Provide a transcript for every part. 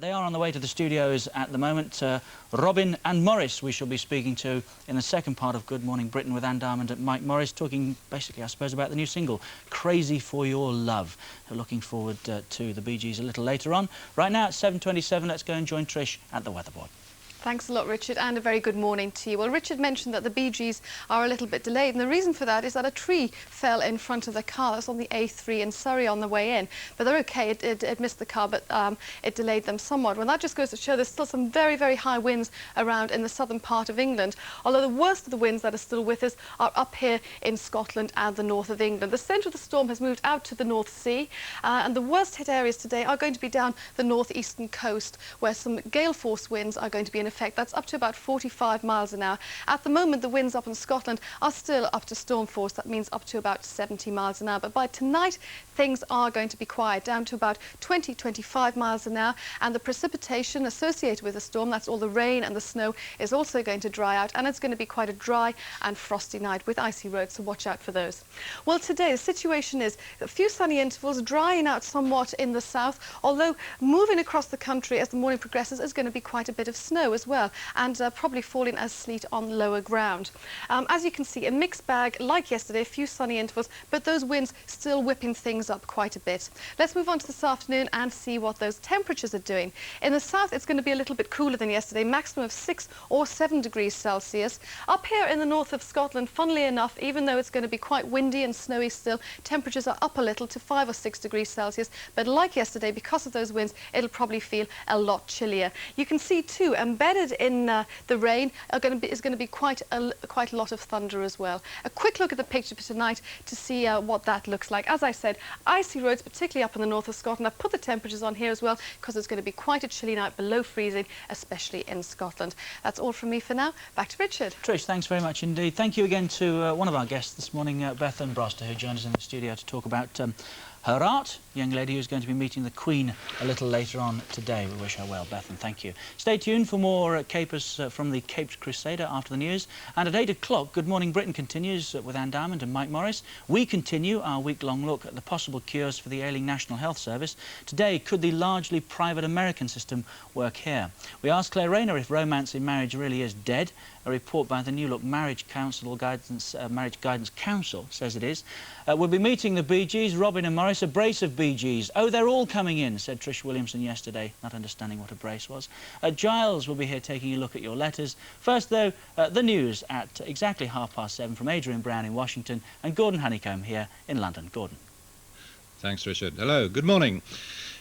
They are on the way to the studios at the moment. Robin and Morris we shall be speaking to in the second part of Good Morning Britain with Anne Diamond and Mike Morris, talking basically, I suppose, about the new single, Crazy for Your Love. Looking forward to the Bee Gees a little later on. Right now at 7:27, let's go and join Trish at the weatherboard. Thanks a lot, Richard, and a very good morning to you. Well, Richard mentioned that the Bee Gees are a little bit delayed, and the reason for that is that a tree fell in front of the car. That's on the A3 in Surrey on the way in. But they're okay. It missed the car, but it delayed them somewhat. Well, that just goes to show there's still some very, very high winds around in the southern part of England, although the worst of the winds that are still with us are up here in Scotland and the north of England. The centre of the storm has moved out to the North Sea, and the worst hit areas today are going to be down the northeastern coast, where some gale force winds are going to be in effect. That's up to about 45 miles an hour. At the moment, the winds up in Scotland are still up to storm force. That means up to about 70 miles an hour. But by tonight, things are going to be quiet, down to about 20-25 miles an hour. And the precipitation associated with the storm, that's all the rain and the snow, is also going to dry out. And it's going to be quite a dry and frosty night with icy roads, so watch out for those. Well, today, the situation is a few sunny intervals, drying out somewhat in the south, although moving across the country as the morning progresses is going to be quite a bit of snow as well, and probably falling as sleet on lower ground. As you can see, a mixed bag like yesterday, a few sunny intervals, but those winds still whipping things up quite a bit. Let's move on to this afternoon and see what those temperatures are doing. In the south, it's going to be a little bit cooler than yesterday, maximum of 6 or 7 degrees Celsius. Up here in the north of Scotland, funnily enough, even though it's going to be quite windy and snowy still, temperatures are up a little to 5 or 6 degrees Celsius, but like yesterday, because of those winds, it'll probably feel a lot chillier. You can see too, embedded in the rain is going to be quite a lot of thunder as well. A quick look at the picture for tonight to see what that looks like. As I said, icy roads, particularly up in the north of Scotland. I've put the temperatures on here as well because it's going to be quite a chilly night, below freezing, especially in Scotland. That's all from me for now. Back to Richard. Trish, thanks very much indeed. Thank you again to one of our guests this morning, Bethan Broster, who joined us in the studio to talk about her art, young lady who's going to be meeting the Queen a little later on today. We wish her well, Bethan. Thank you. Stay tuned for more capers from the Caped Crusader after the news. And at 8 o'clock, Good Morning Britain continues with Anne Diamond and Mike Morris. We continue our week-long look at the possible cures for the ailing National Health Service. Today, could the largely private American system work here? We asked Claire Rayner if romance in marriage really is dead. A report by the New Look Marriage Guidance Council says it is. We'll be meeting the Bee Gees, Robin and Morris, a brace of Bee Gees. Oh, they're all coming in, said Trish Williamson yesterday, not understanding what a brace was. Giles will be here taking a look at your letters. First, though, the news at exactly 7:30 from Adrian Brown in Washington and Gordon Honeycomb here in London. Gordon. Thanks, Richard. Hello, good morning.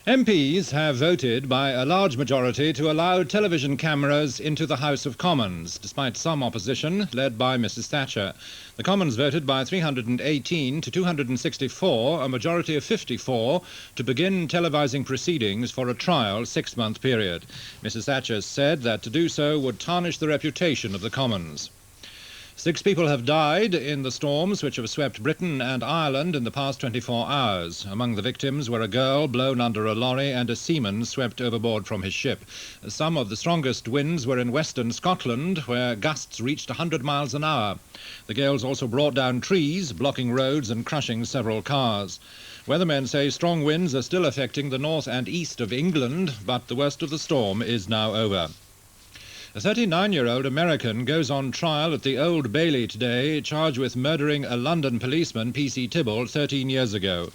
MPs have voted by a large majority to allow television cameras into the House of Commons, despite some opposition led by Mrs Thatcher. The Commons voted by 318 to 264, a majority of 54, to begin televising proceedings for a trial 6-month period. Mrs Thatcher said that to do so would tarnish the reputation of the Commons. 6 people have died in the storms which have swept Britain and Ireland in the past 24 hours. Among the victims were a girl blown under a lorry and a seaman swept overboard from his ship. Some of the strongest winds were in western Scotland, where gusts reached 100 miles an hour. The gales also brought down trees, blocking roads and crushing several cars. Weathermen say strong winds are still affecting the north and east of England, but the worst of the storm is now over. A 39-year-old American goes on trial at the Old Bailey today, charged with murdering a London policeman, P.C. Tibble, 11 years ago,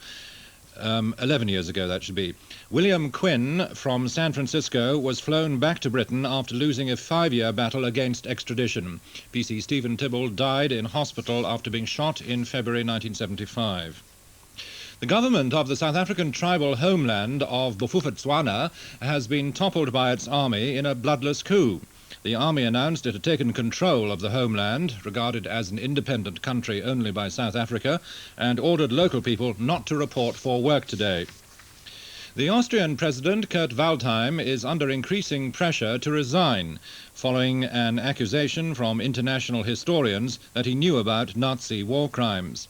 that should be. William Quinn from San Francisco was flown back to Britain after losing a 5-year battle against extradition. P.C. Stephen Tibble died in hospital after being shot in February 1975. The government of the South African tribal homeland of Bophuthatswana has been toppled by its army in a bloodless coup. The army announced it had taken control of the homeland, regarded as an independent country only by South Africa, and ordered local people not to report for work today. The Austrian President, Kurt Waldheim, is under increasing pressure to resign, following an accusation from international historians that he knew about Nazi war crimes.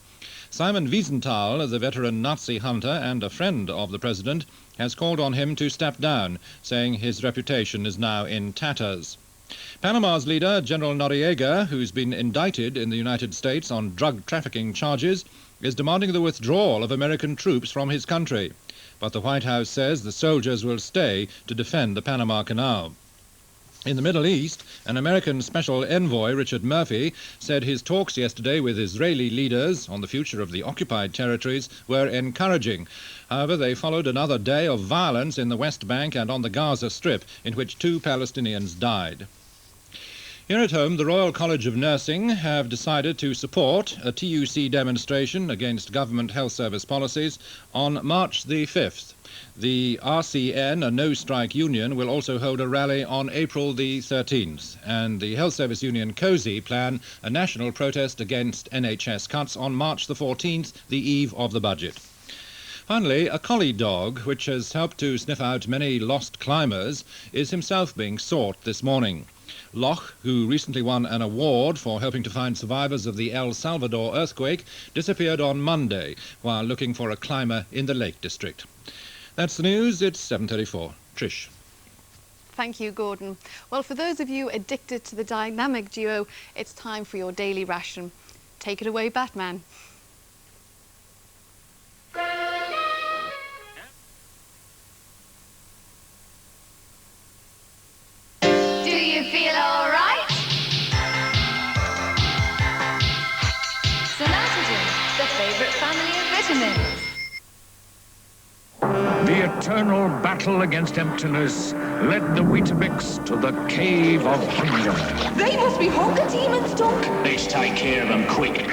Simon Wiesenthal, the veteran Nazi hunter and a friend of the president, has called on him to step down, saying his reputation is now in tatters. Panama's leader, General Noriega, who's been indicted in the United States on drug trafficking charges, is demanding the withdrawal of American troops from his country. but the White House says the soldiers will stay to defend the Panama Canal. In the Middle East, an American special envoy, Richard Murphy, said his talks yesterday with Israeli leaders on the future of the occupied territories were encouraging. However, they followed another day of violence in the West Bank and on the Gaza Strip, in which 2 Palestinians died. Here at home, the Royal College of Nursing have decided to support a TUC demonstration against government health service policies on March the 5th. The RCN, a no-strike union, will also hold a rally on April the 13th, and the Health Service Union COSI plan a national protest against NHS cuts on March the 14th, the eve of the budget. Finally, a collie dog, which has helped to sniff out many lost climbers, is himself being sought this morning. Loch, who recently won an award for helping to find survivors of the El Salvador earthquake, disappeared on Monday while looking for a climber in the Lake District. That's the news. It's 7:34. Trish. Thank you, Gordon. Well, for those of you addicted to the dynamic duo, it's time for your daily ration. Take it away, Batman. Do you feel all right? Sonatigen, the favourite family of vitamins. The eternal battle against emptiness led the Weetabix to the cave of hunger. They must be hunger demons, Dunk. Let's take care of them quick.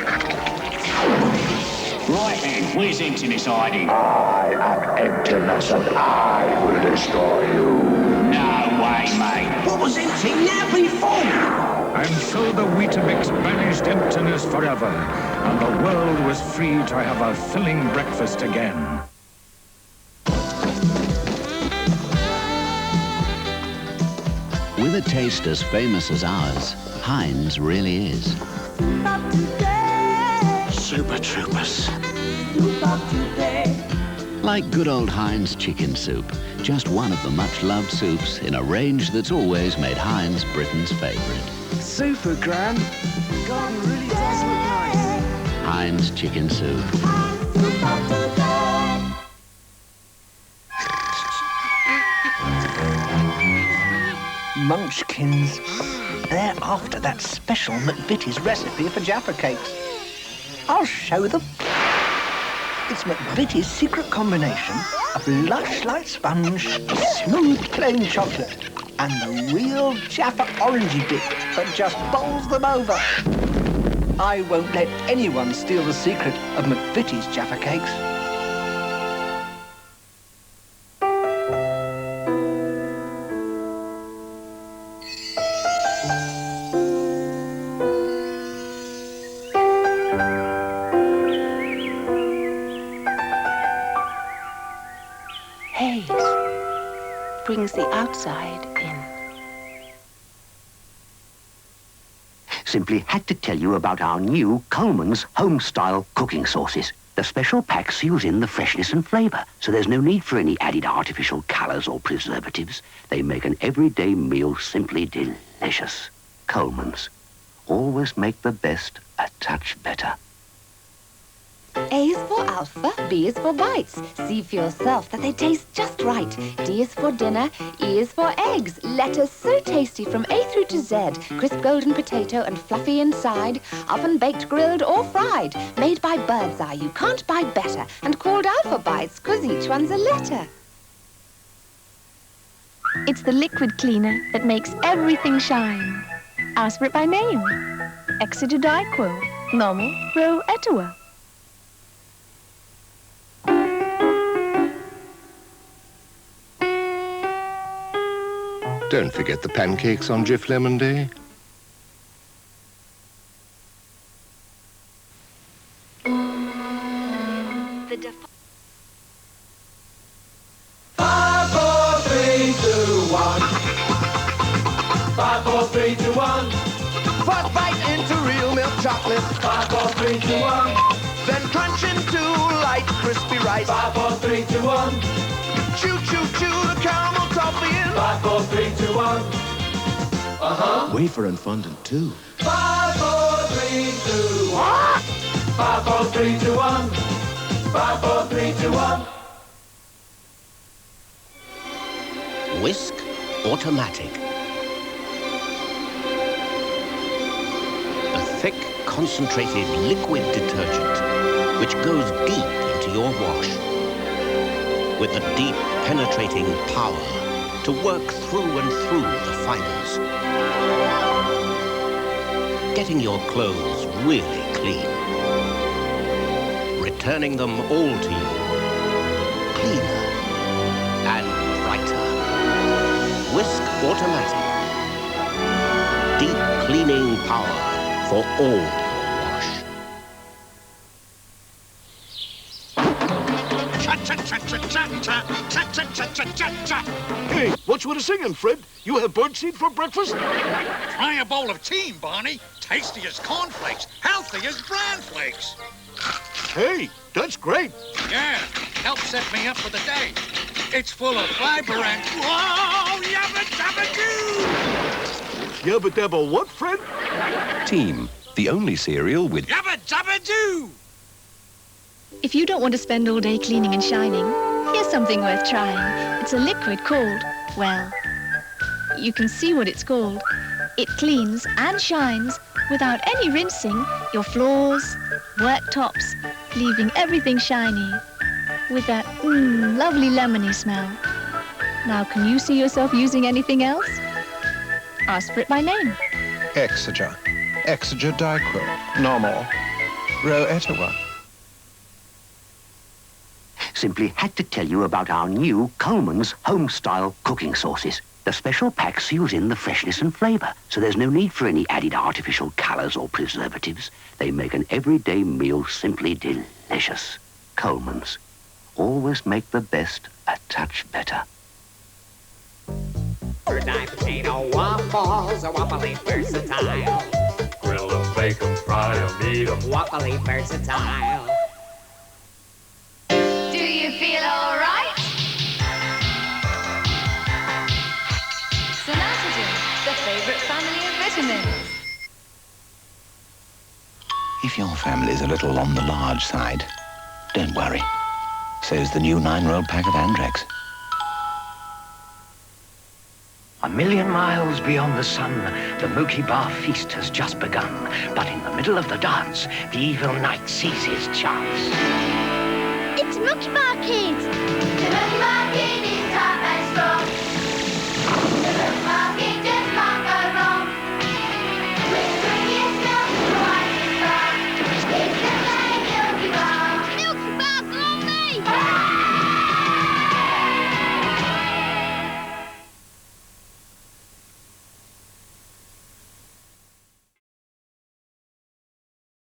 Right then, where's emptiness hiding? I am emptiness and I will destroy you. No way, mate. What was empty now be full? And so the Weetabix banished emptiness forever, and the world was free to have a filling breakfast again. With a taste as famous as ours, Heinz really is. Super Troopers. Like good old Heinz chicken soup, just one of the much-loved soups in a range that's always made Heinz Britain's favourite. Super, Gran. Garden really does look nice. Heinz chicken soup. Munchkins. They're after that special McVitie's recipe for Jaffa cakes. I'll show them. It's McVitie's secret combination of lush light sponge, smooth plain chocolate, and the real Jaffa orangey dip that just bowls them over. I won't let anyone steal the secret of McVitie's Jaffa cakes. Haze brings the outside in. Simply had to tell you about our new Coleman's home-style cooking sauces. The special pack seals in the freshness and flavour, so there's no need for any added artificial colours or preservatives. They make an everyday meal simply delicious. Coleman's. Always make the best a touch better. A is for alpha, B is for bites. See for yourself that they taste just right. D is for dinner, E is for eggs. Letters so tasty from A through to Z. Crisp golden potato and fluffy inside. Oven baked, grilled or fried. Made by Bird's Eye, you can't buy better. And called Alpha Bites, 'cause each one's a letter. It's the liquid cleaner that makes everything shine. Ask for it by name. Extradited, normal, row, etua. Don't forget the pancakes on Jif Lemon Day. The 5, 4, 3, 2, 1. 5, 4, 3, 2, 1. First bite into real milk chocolate. 5, 4, 3, 2, 1. Then crunch into light crispy rice. 5, 4, 3, 2, 1. Chew, chew, chew the caramel toffee in. 5, 4, 3, 2, 1. Wafer and fondant too. 5, 4, 3, 2, 1. 5, 4, 3, 2, 1. 5, 4, 3, 2, 1. Whisk Automatic. A thick, concentrated liquid detergent which goes deep into your wash with a deep, penetrating power to work through and through the fibers, getting your clothes really clean, returning them all to you, cleaner and brighter. Whisk Automatic. Deep cleaning power for all your wash. Hey, what's with the singing, Fred? You have birdseed for breakfast? Try a bowl of tea, Barney. Tasty as cornflakes, healthy as bran flakes. Hey, that's great. Yeah, helps set me up for the day. It's full of fiber and... Whoa, yabba dabba doo! Yabba dabba what, Fred? Team, the only cereal with... Yabba dabba doo! If you don't want to spend all day cleaning and shining, here's something worth trying. It's a liquid called, well, you can see what it's called. It cleans and shines without any rinsing your floors, worktops, leaving everything shiny with that lovely lemony smell. Now, can you see yourself using anything else? Ask for it by name. Exeger. Exeger Daiquil. Normal. Ro Etawa. Simply had to tell you about our new Coleman's home-style cooking sauces. The special pack seals in the freshness and flavour, so there's no need for any added artificial colours or preservatives. They make an everyday meal simply delicious. Coleman's. Always make the best a touch better. Dime potato waffles are waffly versatile. Grill them, bake them, fry them, eat them. Waffly versatile. Do you feel all right? Sonatogen, the favorite family of vitamins. If your family's a little on the large side, don't worry. So's the new 9-roll pack of Andrex. A million miles beyond the sun, the Mookie Bar feast has just begun. But in the middle of the dance, the evil knight sees his chance. It's Mookie Bar Kids! The Mookie Bar Kid is